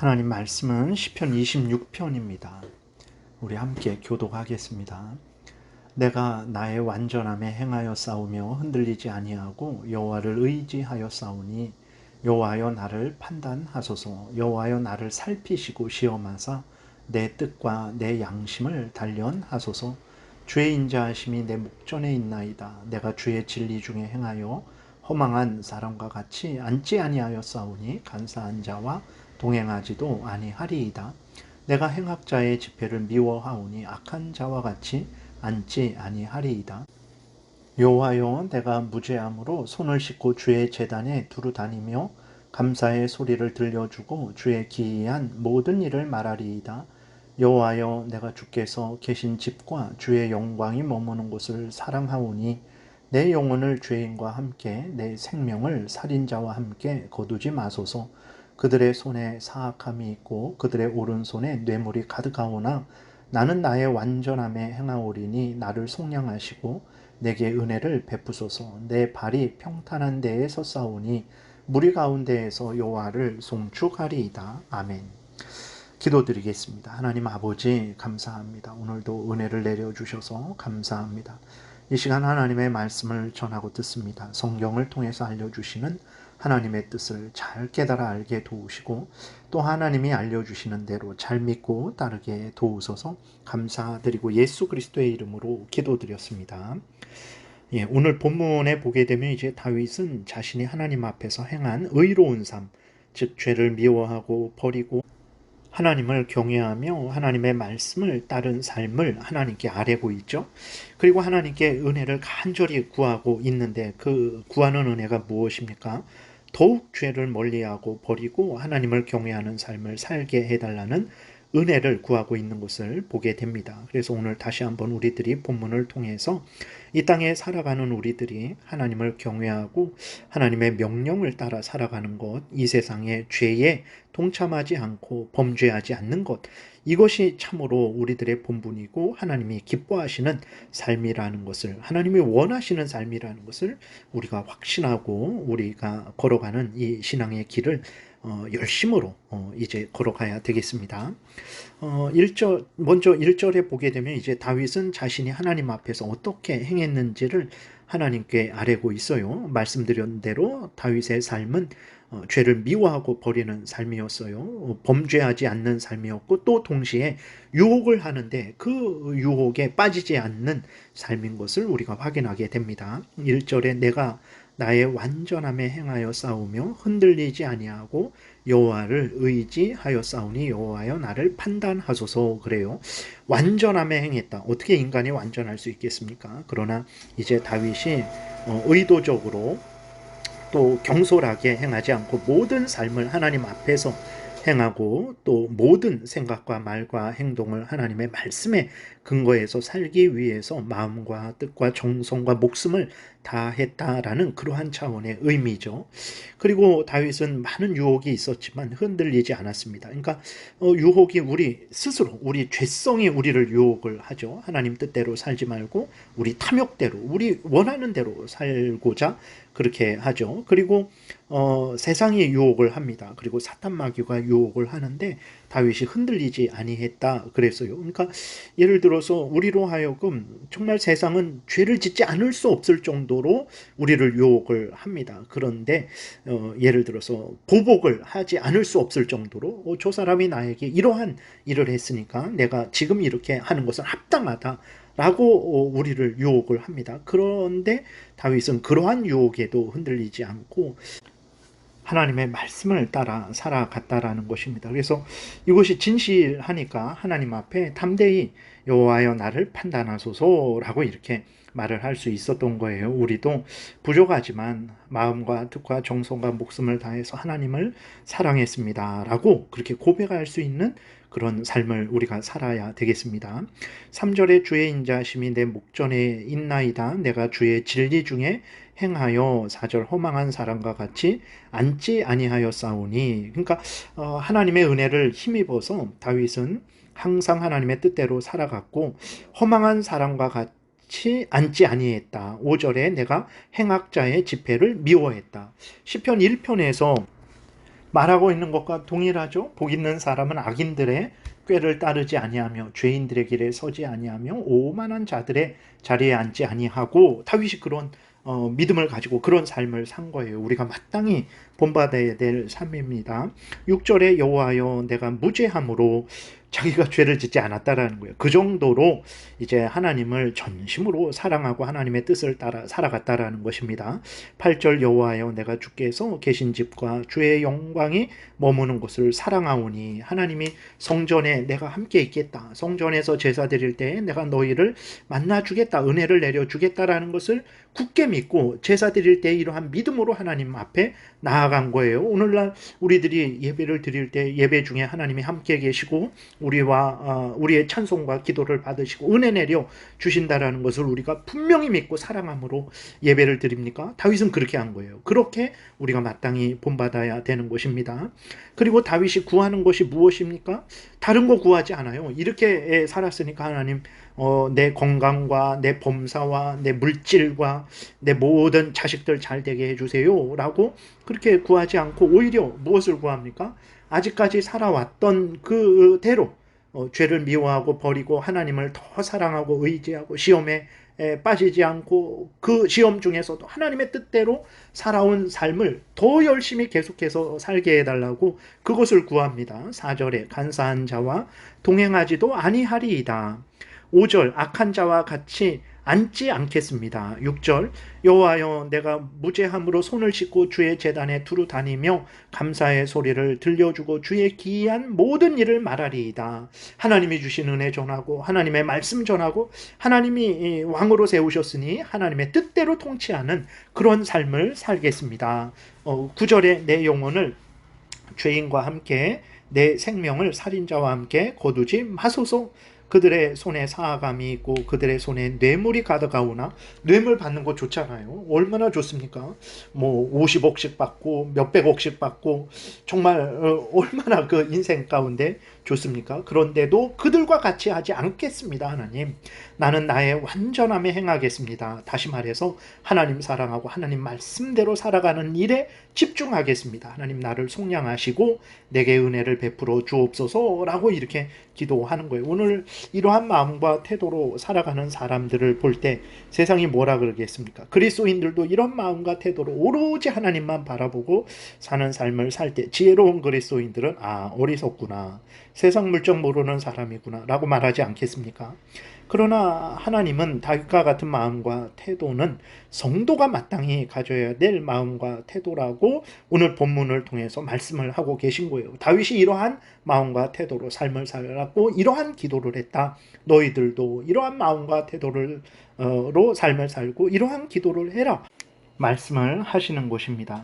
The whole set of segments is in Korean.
하나님 말씀은 시편 26편입니다. 우리 함께 교독하겠습니다. 내가 나의 완전함에 행하여 싸우며 흔들리지 아니하고 여호와를 의지하여 싸우니 여호와여 나를 판단하소서. 여호와여 나를 살피시고 시험하사 내 뜻과 내 양심을 단련하소서. 주의 인자하심이 내 목전에 있나이다. 내가 주의 진리 중에 행하여 허망한 사람과 같이 앉지 아니하여 싸우니 간사한 자와 동행하지도 아니하리이다. 내가 행악자의 집회를 미워하오니 악한 자와 같이 앉지 아니하리이다. 여호와여 내가 무죄함으로 손을 씻고 주의 제단에 두루 다니며 감사의 소리를 들려주고 주의 기이한 모든 일을 말하리이다. 여호와여 내가 주께서 계신 집과 주의 영광이 머무는 곳을 사랑하오니 내 영혼을 죄인과 함께 내 생명을 살인자와 함께 거두지 마소서. 그들의 손에 사악함이 있고 그들의 오른손에 뇌물이 가득하오나 나는 나의 완전함에 행하오리니 나를 속량하시고 내게 은혜를 베푸소서. 내 발이 평탄한 데에 섰사오니 무리 가운데에서 여호와를 송축하리이다. 아멘. 기도드리겠습니다. 하나님 아버지 감사합니다. 오늘도 은혜를 내려주셔서 감사합니다. 이 시간 하나님의 말씀을 전하고 듣습니다. 성경을 통해서 알려주시는 하나님의 뜻을 잘 깨달아 알게 도우시고 또 하나님이 알려주시는 대로 잘 믿고 따르게 도우소서. 감사드리고 예수 그리스도의 이름으로 기도드렸습니다. 오늘 본문에 보게 되면 이제 다윗은 자신이 하나님 앞에서 행한 의로운 삶, 즉 죄를 미워하고 버리고 하나님을 경외하며 하나님의 말씀을 따른 삶을 하나님께 아뢰고 있죠. 그리고 하나님께 은혜를 간절히 구하고 있는데 그 구하는 은혜가 무엇입니까? 더욱 죄를 멀리하고 버리고 하나님을 경외하는 삶을 살게 해달라는 은혜를 구하고 있는 것을 보게 됩니다. 그래서 오늘 다시 한번 우리들이 본문을 통해서 이 땅에 살아가는 우리들이 하나님을 경외하고 하나님의 명령을 따라 살아가는 것, 이 세상의 죄에 동참하지 않고 범죄하지 않는 것, 이것이 참으로 우리들의 본분이고 하나님이 기뻐하시는 삶이라는 것을, 하나님이 원하시는 삶이라는 것을 우리가 확신하고 우리가 걸어가는 이 신앙의 길을 열심으로 이제 걸어가야 되겠습니다. 먼저 1절에 보게 되면 이제 다윗은 자신이 하나님 앞에서 어떻게 행했는지를 하나님께 아뢰고 있어요. 말씀드린 대로 다윗의 삶은 죄를 미워하고 버리는 삶이었어요. 범죄하지 않는 삶이었고 또 동시에 유혹을 하는데 그 유혹에 빠지지 않는 삶인 것을 우리가 확인하게 됩니다. 1절에 내가 나의 완전함에 행하여 싸우며 흔들리지 아니하고 여호와를 의지하여 싸우니 여호와여 나를 판단하소서. 그래요. 완전함에 행했다. 어떻게 인간이 완전할 수 있겠습니까? 그러나 이제 다윗이 의도적으로 또 경솔하게 행하지 않고 모든 삶을 하나님 앞에서 행하고 또 모든 생각과 말과 행동을 하나님의 말씀에 근거해서 살기 위해서 마음과 뜻과 정성과 목숨을 다했다라는 그러한 차원의 의미죠. 그리고 다윗은 많은 유혹이 있었지만 흔들리지 않았습니다. 그러니까 유혹이 우리 스스로, 우리 죄성이 우리를 유혹을 하죠. 하나님 뜻대로 살지 말고 우리 탐욕대로, 우리 원하는 대로 살고자 그렇게 하죠. 그리고 세상이 유혹을 합니다. 그리고 사탄 마귀가 유혹을 하는데 다윗이 흔들리지 아니했다 그랬어요. 그러니까 예를 들어서 우리로 하여금 정말 세상은 죄를 짓지 않을 수 없을 정도로 우리를 유혹을 합니다. 그런데 예를 들어서 보복을 하지 않을 수 없을 정도로 저 사람이 나에게 이러한 일을 했으니까 내가 지금 이렇게 하는 것은 합당하다 라고 우리를 유혹을 합니다. 그런데 다윗은 그러한 유혹에도 흔들리지 않고 하나님의 말씀을 따라 살아갔다라는 것입니다. 그래서 이것이 진실하니까 하나님 앞에 담대히 여호와여 나를 판단하소서라고 이렇게 말을 할 수 있었던 거예요. 우리도 부족하지만 마음과 뜻과 정성과 목숨을 다해서 하나님을 사랑했습니다 라고 그렇게 고백할 수 있는 그런 삶을 우리가 살아야 되겠습니다. 3절에 주의 인자하심이 내 목전에 있나이다. 내가 주의 진리 중에 행하여 4절 허망한 사람과 같이 앉지 아니하여 싸우니. 그러니까 하나님의 은혜를 힘입어서 다윗은 항상 하나님의 뜻대로 살아갔고 허망한 사람과 같이 앉지 아니했다. 5절에 내가 행악자의 집회를 미워했다. 시편 1편에서 말하고 있는 것과 동일하죠. 복 있는 사람은 악인들의 꾀를 따르지 아니하며 죄인들의 길에 서지 아니하며 오만한 자들의 자리에 앉지 아니하고, 다윗이 그런 믿음을 가지고 그런 삶을 산 거예요. 우리가 마땅히 본받아야 될 삶입니다. 6절에 여호와여 내가 무죄함으로, 자기가 죄를 짓지 않았다라는 거예요. 그 정도로 이제 하나님을 전심으로 사랑하고 하나님의 뜻을 따라 살아갔다라는 것입니다. 8절 여호와여 내가 주께서 계신 집과 주의 영광이 머무는 곳을 사랑하오니, 하나님이 성전에 내가 함께 있겠다, 성전에서 제사 드릴 때에 내가 너희를 만나주겠다, 은혜를 내려주겠다라는 것을 굳게 믿고 제사 드릴 때 이러한 믿음으로 하나님 앞에 나아간 거예요. 오늘날 우리들이 예배를 드릴 때 예배 중에 하나님이 함께 계시고 우리의 찬송과 기도를 받으시고 은혜 내려 주신다라는 것을 우리가 분명히 믿고 사랑함으로 예배를 드립니까? 다윗은 그렇게 한 거예요. 그렇게 우리가 마땅히 본받아야 되는 것입니다. 그리고 다윗이 구하는 것이 무엇입니까? 다른 거 구하지 않아요. 이렇게 살았으니까 하나님 내 건강과 내 범사와 내 물질과 내 모든 자식들 잘 되게 해주세요 라고 그렇게 구하지 않고 오히려 무엇을 구합니까? 아직까지 살아왔던 그대로 죄를 미워하고 버리고 하나님을 더 사랑하고 의지하고 시험에 빠지지 않고 그 시험 중에서도 하나님의 뜻대로 살아온 삶을 더 열심히 계속해서 살게 해달라고 그것을 구합니다. 4절에 간사한 자와 동행하지도 아니하리이다. 5절 악한 자와 같이 앉지 않겠습니다. 6절 여호와여 내가 무죄함으로 손을 씻고 주의 제단에 두루 다니며 감사의 소리를 들려주고 주의 기이한 모든 일을 말하리이다. 하나님이 주신 은혜 전하고 하나님의 말씀 전하고 하나님이 왕으로 세우셨으니 하나님의 뜻대로 통치하는 그런 삶을 살겠습니다. 9절에 내 영혼을 죄인과 함께 내 생명을 살인자와 함께 거두지 마소서. 그들의 손에 사하감이 있고 그들의 손에 뇌물이 가득하오나, 뇌물 받는 거 좋잖아요. 얼마나 좋습니까? 뭐 50억씩 받고 몇백억씩 받고 정말 얼마나 그 인생 가운데 좋습니까? 그런데도 그들과 같이 하지 않겠습니다. 하나님, 나는 나의 완전함에 행하겠습니다. 다시 말해서 하나님 사랑하고 하나님 말씀대로 살아가는 일에 집중하겠습니다. 하나님 나를 속량하시고 내게 은혜를 베풀어 주옵소서라고 이렇게 기도하는 거예요. 오늘 이러한 마음과 태도로 살아가는 사람들을 볼 때 세상이 뭐라 그러겠습니까? 그리스도인들도 이런 마음과 태도로 오로지 하나님만 바라보고 사는 삶을 살 때 지혜로운 그리스도인들은 어리석구나, 세상 물정 모르는 사람이구나 라고 말하지 않겠습니까? 그러나 하나님은 다윗과 같은 마음과 태도는 성도가 마땅히 가져야 될 마음과 태도라고 오늘 본문을 통해서 말씀을 하고 계신 거예요. 다윗이 이러한 마음과 태도로 삶을 살았고 이러한 기도를 했다. 너희들도 이러한 마음과 태도로 삶을 살고 이러한 기도를 해라 말씀을 하시는 것입니다.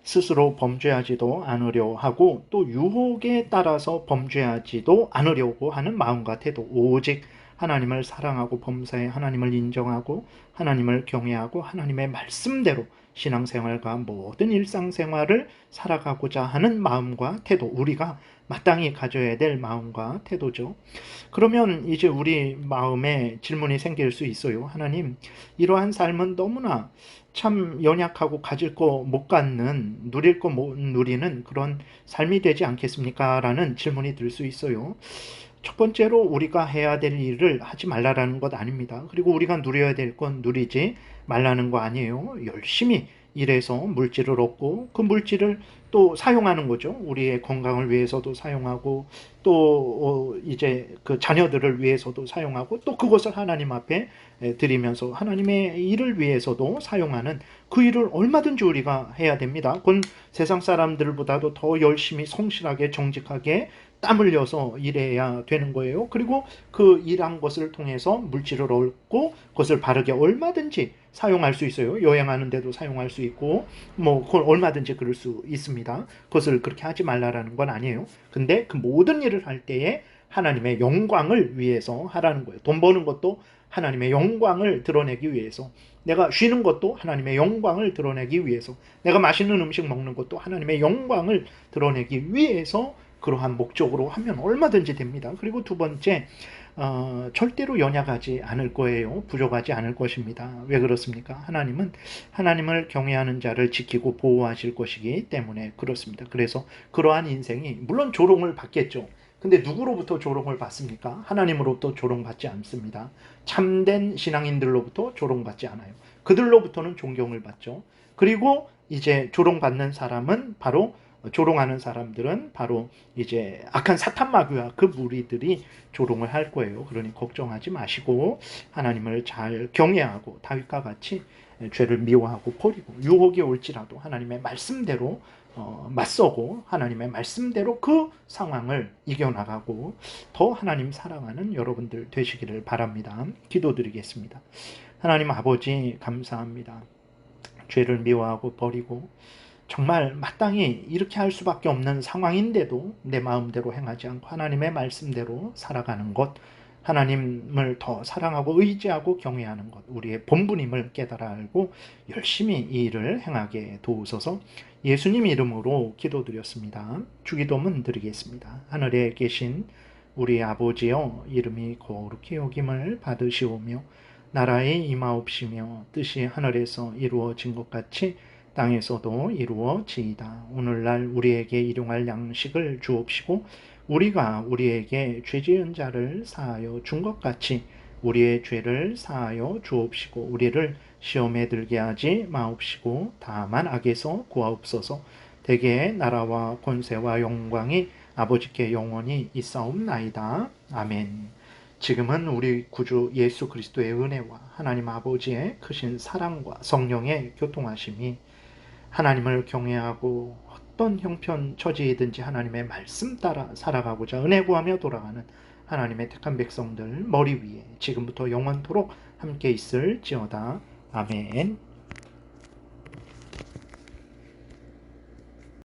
스스로 범죄하지도 않으려 하고 또 유혹에 따라서 범죄하지도 않으려고 하는 마음과 태도, 오직 하나님을 사랑하고 범사에 하나님을 인정하고 하나님을 경외하고 하나님의 말씀대로 신앙생활과 모든 일상생활을 살아가고자 하는 마음과 태도, 우리가 마땅히 가져야 될 마음과 태도죠. 그러면 이제 우리 마음에 질문이 생길 수 있어요. 하나님, 이러한 삶은 너무나 참 연약하고 가질 거 못 갖는, 누릴 거 못 누리는 그런 삶이 되지 않겠습니까? 라는 질문이 들 수 있어요. 첫 번째로 우리가 해야 될 일을 하지 말라라는 것 아닙니다. 그리고 우리가 누려야 될 건 누리지 말라는 거 아니에요. 열심히 일해서 물질을 얻고 그 물질을 또 사용하는 거죠. 우리의 건강을 위해서도 사용하고 또 이제 그 자녀들을 위해서도 사용하고 또 그것을 하나님 앞에 드리면서 하나님의 일을 위해서도 사용하는 그 일을 얼마든지 우리가 해야 됩니다. 그건 세상 사람들보다도 더 열심히 성실하게 정직하게 땀 흘려서 일해야 되는 거예요. 그리고 그 일한 것을 통해서 물질을 얻고 그것을 바르게 얼마든지 사용할 수 있어요. 여행하는 데도 사용할 수 있고 뭐 그걸 얼마든지 그럴 수 있습니다. 그것을 그렇게 하지 말라라는 건 아니에요. 근데 그 모든 일을 할 때에 하나님의 영광을 위해서 하라는 거예요. 돈 버는 것도 하나님의 영광을 드러내기 위해서, 내가 쉬는 것도 하나님의 영광을 드러내기 위해서, 내가 맛있는 음식 먹는 것도 하나님의 영광을 드러내기 위해서 그러한 목적으로 하면 얼마든지 됩니다. 그리고 두 번째, 절대로 연약하지 않을 거예요. 부족하지 않을 것입니다. 왜 그렇습니까? 하나님은 하나님을 경외하는 자를 지키고 보호하실 것이기 때문에 그렇습니다. 그래서 그러한 인생이 물론 조롱을 받겠죠. 근데 누구로부터 조롱을 받습니까? 하나님으로부터 조롱받지 않습니다. 참된 신앙인들로부터 조롱받지 않아요. 그들로부터는 존경을 받죠. 그리고 이제 조롱받는 사람은 바로 조롱하는 사람들은 바로 이제 악한 사탄 마귀와 그 무리들이 조롱을 할 거예요. 그러니 걱정하지 마시고 하나님을 잘 경외하고 다윗과 같이 죄를 미워하고 버리고 유혹이 올지라도 하나님의 말씀대로 맞서고 하나님의 말씀대로 그 상황을 이겨나가고 더 하나님 사랑하는 여러분들 되시기를 바랍니다. 기도드리겠습니다. 하나님 아버지 감사합니다. 죄를 미워하고 버리고 정말 마땅히 이렇게 할 수밖에 없는 상황인데도 내 마음대로 행하지 않고 하나님의 말씀대로 살아가는 것, 하나님을 더 사랑하고 의지하고 경외하는 것, 우리의 본분임을 깨달아 알고 열심히 이 일을 행하게 도우소서. 예수님 이름으로 기도드렸습니다. 주기도문 드리겠습니다. 하늘에 계신 우리 아버지여, 이름이 거룩히 여김을 받으시오며 나라의 임하옵시며 뜻이 하늘에서 이루어진 것 같이 땅에서도 이루어지이다. 오늘날 우리에게 일용할 양식을 주옵시고 우리가 우리에게 죄지은 자를 사하여 준 것 같이 우리의 죄를 사하여 주옵시고 우리를 시험에 들게 하지 마옵시고 다만 악에서 구하옵소서. 대개의 나라와 권세와 영광이 아버지께 영원히 있사옵나이다. 아멘. 지금은 우리 구주 예수 그리스도의 은혜와 하나님 아버지의 크신 사랑과 성령의 교통하심이 하나님을 경외하고 어떤 형편 처지이든지 하나님의 말씀 따라 살아가고자 은혜 구하며 돌아가는 하나님의 택한 백성들 머리 위에 지금부터 영원토록 함께 있을지어다. 아멘.